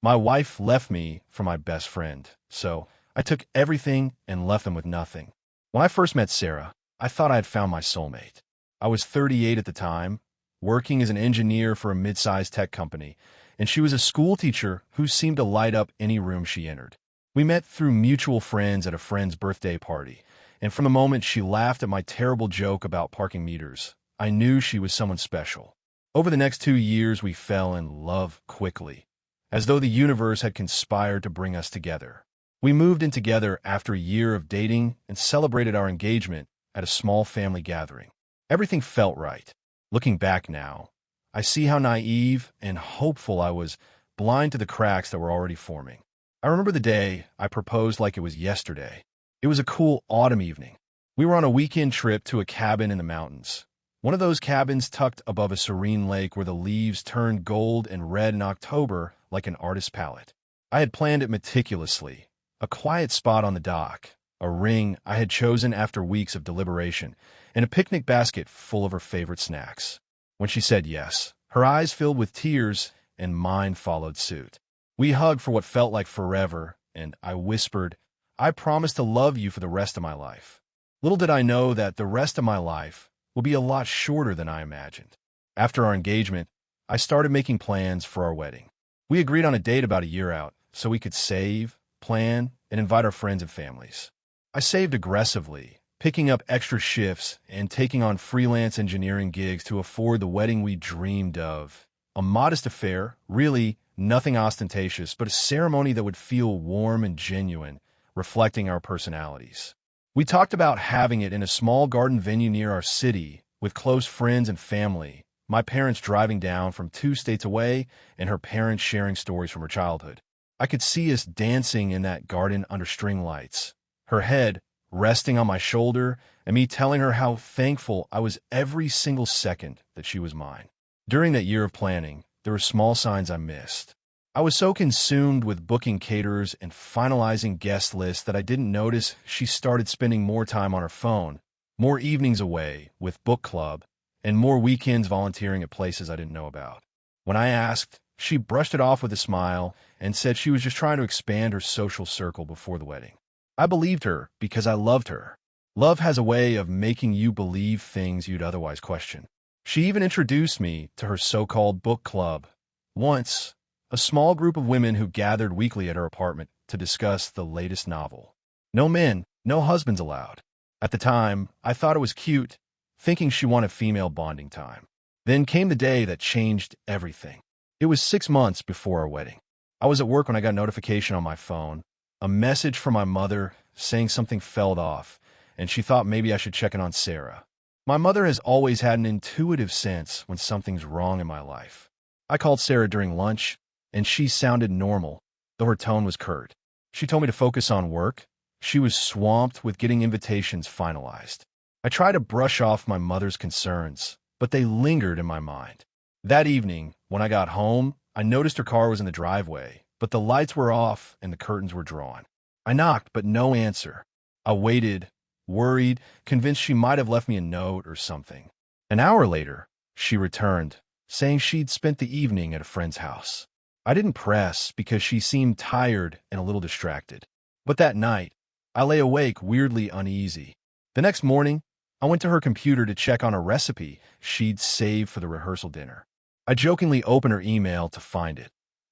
My wife left me for my best friend, so I took everything and left them with nothing. When I first met Sarah, I thought I had found my soulmate. I was 38 at the time, working as an engineer for a mid-sized tech company, and she was a school teacher who seemed to light up any room she entered. We met through mutual friends at a friend's birthday party, and from the moment she laughed at my terrible joke about parking meters, I knew she was someone special. Over the next 2 years, we fell in love quickly, as though the universe had conspired to bring us together. We moved in together after a year of dating and celebrated our engagement at a small family gathering. Everything felt right. Looking back now, I see how naive and hopeful I was, blind to the cracks that were already forming. I remember the day I proposed like it was yesterday. It was a cool autumn evening. We were on a weekend trip to a cabin in the mountains. One of those cabins tucked above a serene lake where the leaves turned gold and red in October like an artist's palette. I had planned it meticulously. A quiet spot on the dock, a ring I had chosen after weeks of deliberation, and a picnic basket full of her favorite snacks. When she said yes, her eyes filled with tears and mine followed suit. We hugged for what felt like forever, and I whispered, "I promise to love you for the rest of my life." Little did I know that the rest of my life will be a lot shorter than I imagined. After our engagement, I started making plans for our wedding. We agreed on a date about a year out, so we could save, plan, and invite our friends and families. I saved aggressively, picking up extra shifts and taking on freelance engineering gigs to afford the wedding we dreamed of. A modest affair, really nothing ostentatious, but a ceremony that would feel warm and genuine, reflecting our personalities. We talked about having it in a small garden venue near our city, with close friends and family, my parents driving down from 2 states away, and her parents sharing stories from her childhood. I could see us dancing in that garden under string lights, her head resting on my shoulder, and me telling her how thankful I was every single second that she was mine. During that year of planning, there were small signs I missed. I was so consumed with booking caterers and finalizing guest lists that I didn't notice she started spending more time on her phone, more evenings away with book club, and more weekends volunteering at places I didn't know about. When I asked, she brushed it off with a smile and said she was just trying to expand her social circle before the wedding. I believed her because I loved her. Love has a way of making you believe things you'd otherwise question. She even introduced me to her so-called book club. Once, a small group of women who gathered weekly at her apartment to discuss the latest novel. No men, no husbands allowed. At the time, I thought it was cute, thinking she wanted female bonding time. Then came the day that changed everything. It was 6 months before our wedding. I was at work when I got a notification on my phone, a message from my mother saying something fell off, and she thought maybe I should check in on Sarah. My mother has always had an intuitive sense when something's wrong in my life. I called Sarah during lunch, and she sounded normal, though her tone was curt. She told me to focus on work. She was swamped with getting invitations finalized. I tried to brush off my mother's concerns, but they lingered in my mind. That evening, when I got home, I noticed her car was in the driveway, but the lights were off and the curtains were drawn. I knocked, but no answer. I waited, worried, convinced she might have left me a note or something. An hour later, she returned, saying she'd spent the evening at a friend's house. I didn't press because she seemed tired and a little distracted. But that night, I lay awake weirdly uneasy. The next morning, I went to her computer to check on a recipe she'd saved for the rehearsal dinner. I jokingly opened her email to find it.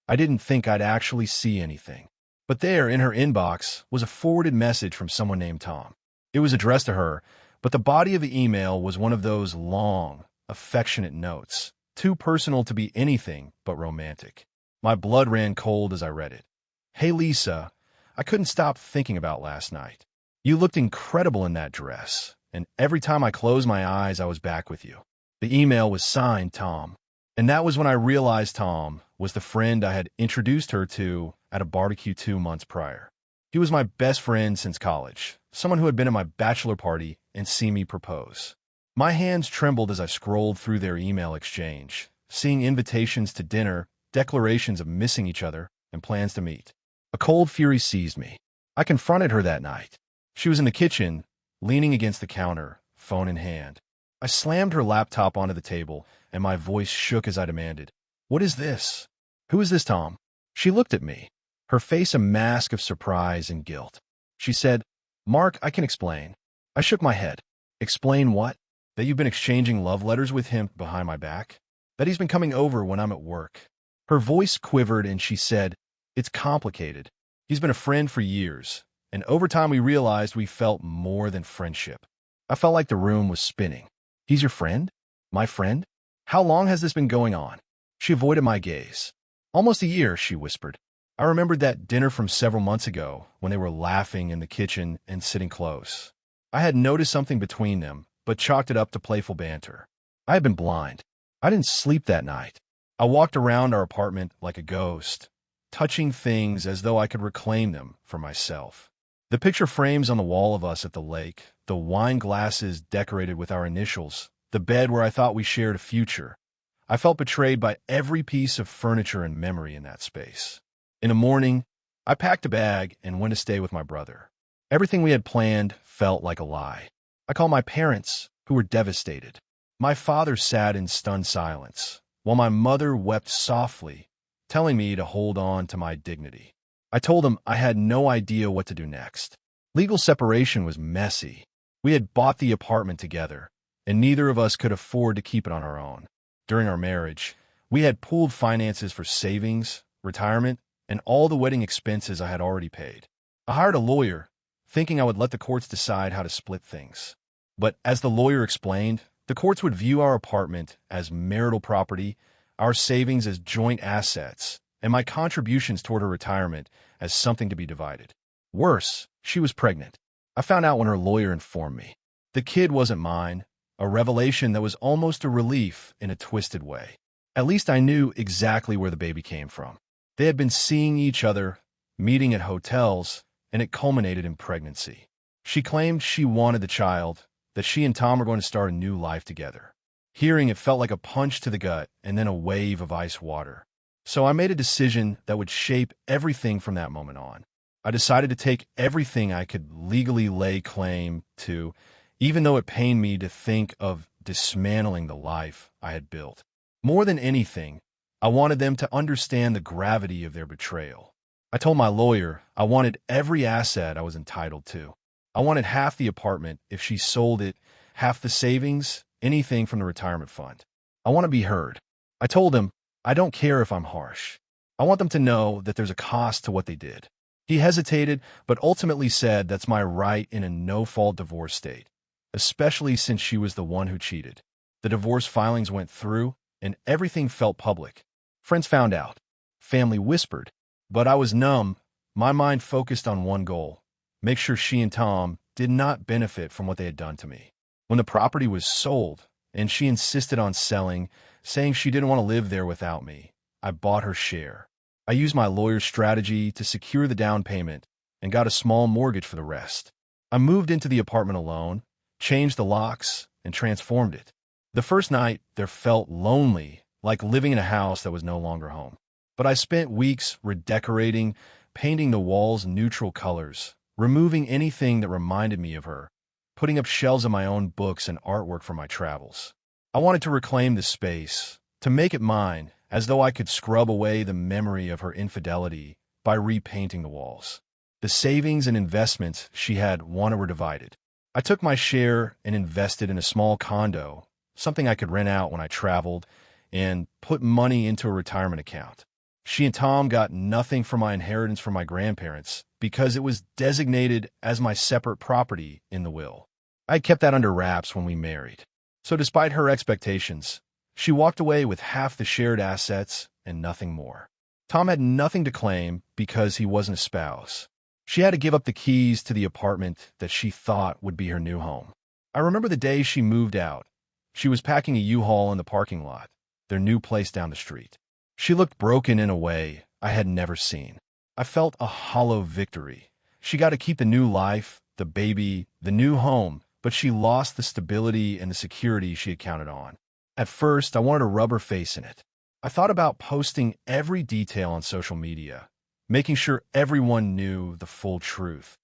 I didn't think I'd actually see anything. But there, in her inbox, was a forwarded message from someone named Tom. It was addressed to her, but the body of the email was one of those long, affectionate notes, too personal to be anything but romantic. My blood ran cold as I read it. "Hey Lisa, I couldn't stop thinking about last night. You looked incredible in that dress, and every time I closed my eyes, I was back with you." The email was signed Tom, and that was when I realized Tom was the friend I had introduced her to at a barbecue 2 months prior. He was my best friend since college, someone who had been at my bachelor party and seen me propose. My hands trembled as I scrolled through their email exchange, seeing invitations to dinner, declarations of missing each other, and plans to meet. A cold fury seized me. I confronted her that night. She was in the kitchen, leaning against the counter, phone in hand. I slammed her laptop onto the table, and my voice shook as I demanded, "What is this? Who is this, Tom?" She looked at me, her face a mask of surprise and guilt. She said, "Mark, I can explain." I shook my head. "Explain what?" "That you've been exchanging love letters with him behind my back? That he's been coming over when I'm at work?" Her voice quivered and she said, "It's complicated. He's been a friend for years, and over time we realized we felt more than friendship." I felt like the room was spinning. "He's your friend? My friend? How long has this been going on?" She avoided my gaze. "Almost a year," she whispered. I remembered that dinner from several months ago when they were laughing in the kitchen and sitting close. I had noticed something between them, but chalked it up to playful banter. I had been blind. I didn't sleep that night. I walked around our apartment like a ghost, touching things as though I could reclaim them for myself. The picture frames on the wall of us at the lake, the wine glasses decorated with our initials, the bed where I thought we shared a future. I felt betrayed by every piece of furniture and memory in that space. In the morning, I packed a bag and went to stay with my brother. Everything we had planned felt like a lie. I called my parents, who were devastated. My father sat in stunned silence, while my mother wept softly, telling me to hold on to my dignity. I told him I had no idea what to do next. Legal separation was messy. We had bought the apartment together, and neither of us could afford to keep it on our own. During our marriage, we had pooled finances for savings, retirement, and all the wedding expenses I had already paid. I hired a lawyer, thinking I would let the courts decide how to split things. But as the lawyer explained, the courts would view our apartment as marital property, our savings as joint assets, and my contributions toward her retirement as something to be divided. Worse, she was pregnant. I found out when her lawyer informed me. The kid wasn't mine, a revelation that was almost a relief in a twisted way. At least I knew exactly where the baby came from. They had been seeing each other, meeting at hotels, and it culminated in pregnancy. She claimed she wanted the child, that she and Tom were going to start a new life together. Hearing it felt like a punch to the gut and then a wave of ice water. So I made a decision that would shape everything from that moment on. I decided to take everything I could legally lay claim to, even though it pained me to think of dismantling the life I had built. More than anything, I wanted them to understand the gravity of their betrayal. I told my lawyer I wanted every asset I was entitled to. I wanted half the apartment if she sold it, half the savings, anything from the retirement fund. I want to be heard. I told him, I don't care if I'm harsh. I want them to know that there's a cost to what they did. He hesitated, but ultimately said that's my right in a no-fault divorce state, especially since she was the one who cheated. The divorce filings went through, and everything felt public. Friends found out. Family whispered. But I was numb. My mind focused on one goal: make sure she and Tom did not benefit from what they had done to me. When the property was sold, and she insisted on selling, saying she didn't want to live there without me, I bought her share. I used my lawyer's strategy to secure the down payment and got a small mortgage for the rest. I moved into the apartment alone, changed the locks, and transformed it. The first night, there felt lonely, like living in a house that was no longer home. But I spent weeks redecorating, painting the walls neutral colors, removing anything that reminded me of her, putting up shelves of my own books and artwork from my travels. I wanted to reclaim the space, to make it mine, as though I could scrub away the memory of her infidelity by repainting the walls. The savings and investments she had wanted were divided. I took my share and invested in a small condo, something I could rent out when I traveled, and put money into a retirement account. She and Tom got nothing from my inheritance from my grandparents because it was designated as my separate property in the will. I had kept that under wraps when we married. So despite her expectations, she walked away with half the shared assets and nothing more. Tom had nothing to claim because he wasn't a spouse. She had to give up the keys to the apartment that she thought would be her new home. I remember the day she moved out. She was packing a U-Haul in the parking lot, their new place down the street. She looked broken in a way I had never seen. I felt a hollow victory. She got to keep the new life, the baby, the new home, but she lost the stability and the security she had counted on. At first, I wanted to rub her face in it. I thought about posting every detail on social media, making sure everyone knew the full truth.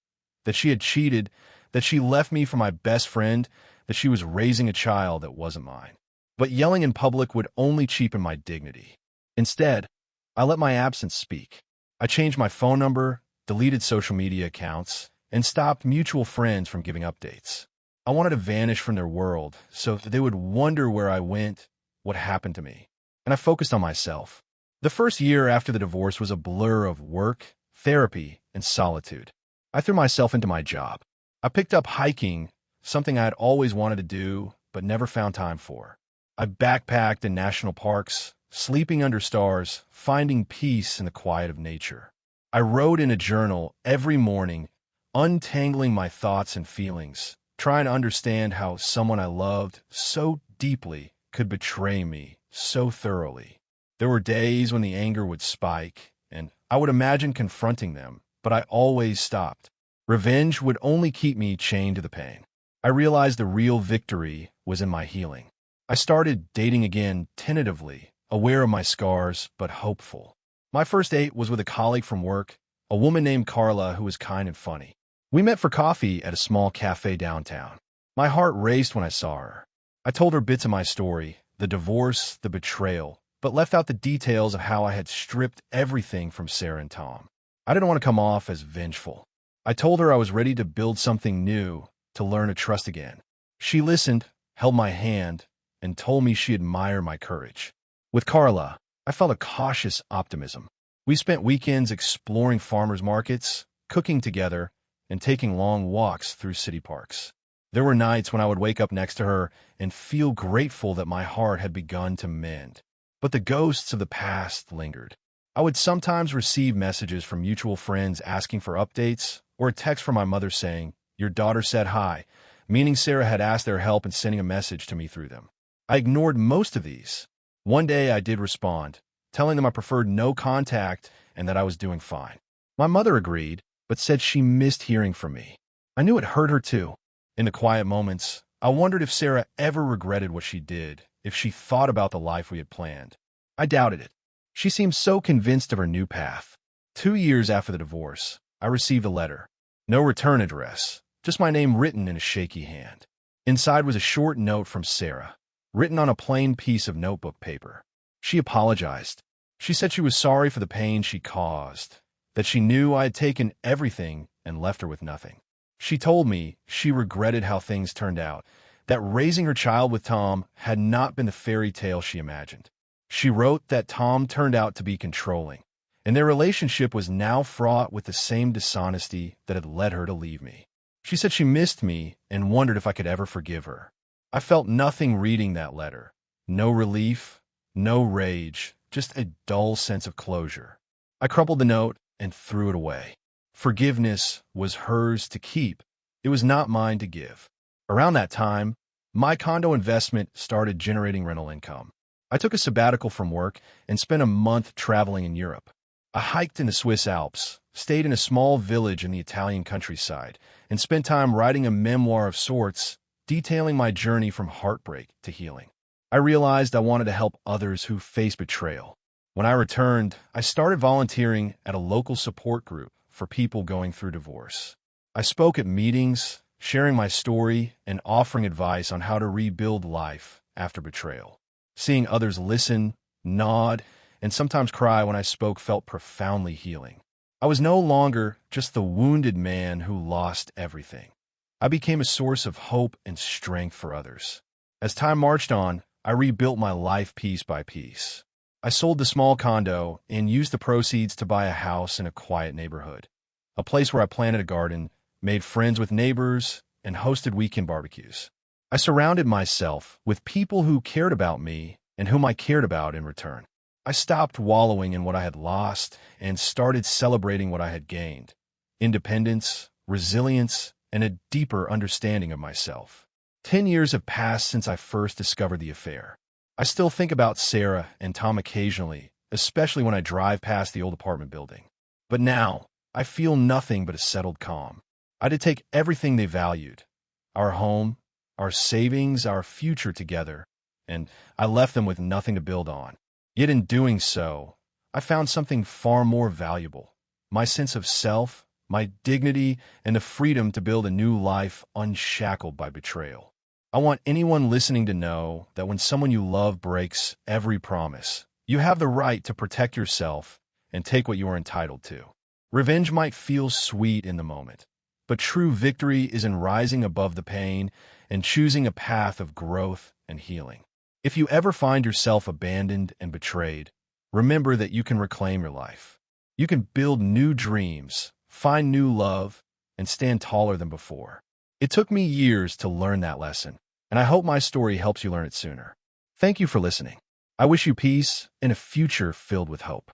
That she had cheated, that she left me for my best friend, that she was raising a child that wasn't mine. But yelling in public would only cheapen my dignity. Instead, I let my absence speak. I changed my phone number, deleted social media accounts, and stopped mutual friends from giving updates. I wanted to vanish from their world so that they would wonder where I went, what happened to me. And I focused on myself. The first year after the divorce was a blur of work, therapy, and solitude. I threw myself into my job. I picked up hiking, something I had always wanted to do but never found time for. I backpacked in national parks, sleeping under stars, finding peace in the quiet of nature. I wrote in a journal every morning, untangling my thoughts and feelings, trying to understand how someone I loved so deeply could betray me so thoroughly. There were days when the anger would spike, and I would imagine confronting them, but I always stopped. Revenge would only keep me chained to the pain. I realized the real victory was in my healing. I started dating again tentatively, aware of my scars, but hopeful. My first date was with a colleague from work, a woman named Carla who was kind and funny. We met for coffee at a small cafe downtown. My heart raced when I saw her. I told her bits of my story, the divorce, the betrayal, but left out the details of how I had stripped everything from Sarah and Tom. I didn't want to come off as vengeful. I told her I was ready to build something new, to learn to trust again. She listened, held my hand, and told me she admired my courage. With Carla, I felt a cautious optimism. We spent weekends exploring farmers markets, cooking together, and taking long walks through city parks. There were nights when I would wake up next to her and feel grateful that my heart had begun to mend. But the ghosts of the past lingered. I would sometimes receive messages from mutual friends asking for updates, or a text from my mother saying, "Your daughter said hi," meaning Sarah had asked their help in sending a message to me through them. I ignored most of these. One day I did respond, telling them I preferred no contact and that I was doing fine. My mother agreed, but said she missed hearing from me. I knew it hurt her too. In the quiet moments, I wondered if Sarah ever regretted what she did, if she thought about the life we had planned. I doubted it. She seemed so convinced of her new path. 2 years after the divorce, I received a letter. No return address, just my name written in a shaky hand. Inside was a short note from Sarah, written on a plain piece of notebook paper. She apologized. She said she was sorry for the pain she caused, that she knew I had taken everything and left her with nothing. She told me she regretted how things turned out, that raising her child with Tom had not been the fairy tale she imagined. She wrote that Tom turned out to be controlling, and their relationship was now fraught with the same dishonesty that had led her to leave me. She said she missed me and wondered if I could ever forgive her. I felt nothing reading that letter. No relief, no rage, just a dull sense of closure. I crumpled the note and threw it away. Forgiveness was hers to keep. It was not mine to give. Around that time, my condo investment started generating rental income. I took a sabbatical from work and spent a month traveling in Europe. I hiked in the Swiss Alps, stayed in a small village in the Italian countryside, and spent time writing a memoir of sorts, detailing my journey from heartbreak to healing. I realized I wanted to help others who face betrayal. When I returned, I started volunteering at a local support group for people going through divorce. I spoke at meetings, sharing my story and offering advice on how to rebuild life after betrayal. Seeing others listen, nod, and sometimes cry when I spoke felt profoundly healing. I was no longer just the wounded man who lost everything. I became a source of hope and strength for others. As time marched on, I rebuilt my life piece by piece. I sold the small condo and used the proceeds to buy a house in a quiet neighborhood, a place where I planted a garden, made friends with neighbors, and hosted weekend barbecues. I surrounded myself with people who cared about me and whom I cared about in return. I stopped wallowing in what I had lost and started celebrating what I had gained: independence, resilience, and a deeper understanding of myself. 10 years have passed since I first discovered the affair. I still think about Sarah and Tom occasionally, especially when I drive past the old apartment building. But now, I feel nothing but a settled calm. I did take everything they valued: our home, our savings, our future together, and I left them with nothing to build on. Yet in doing so, I found something far more valuable: my sense of self, my dignity, and the freedom to build a new life unshackled by betrayal. I want anyone listening to know that when someone you love breaks every promise, you have the right to protect yourself and take what you are entitled to. Revenge might feel sweet in the moment, but true victory is in rising above the pain and choosing a path of growth and healing. If you ever find yourself abandoned and betrayed, remember that you can reclaim your life. You can build new dreams, find new love, and stand taller than before. It took me years to learn that lesson, and I hope my story helps you learn it sooner. Thank you for listening. I wish you peace and a future filled with hope.